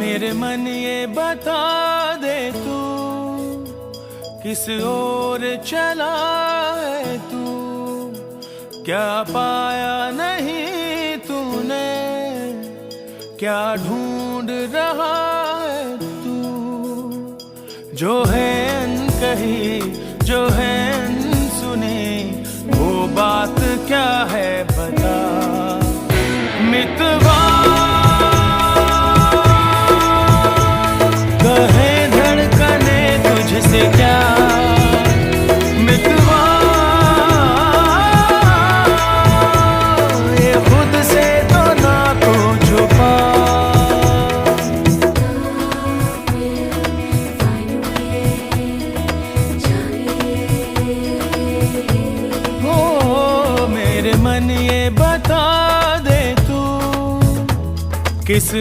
मेरे मन ये बता दे तू किस ओर चला है तू, क्या पाया नहीं तूने, क्या ढूंढ रहा है तू। जो है अनकही जो है अनसुनी, वो बात क्या है बता मितवा। कहे धड़कने तुझसे क्या मितवा, ये खुद से तो ना तो छुपा। मेरे मन ये बता दे तू किस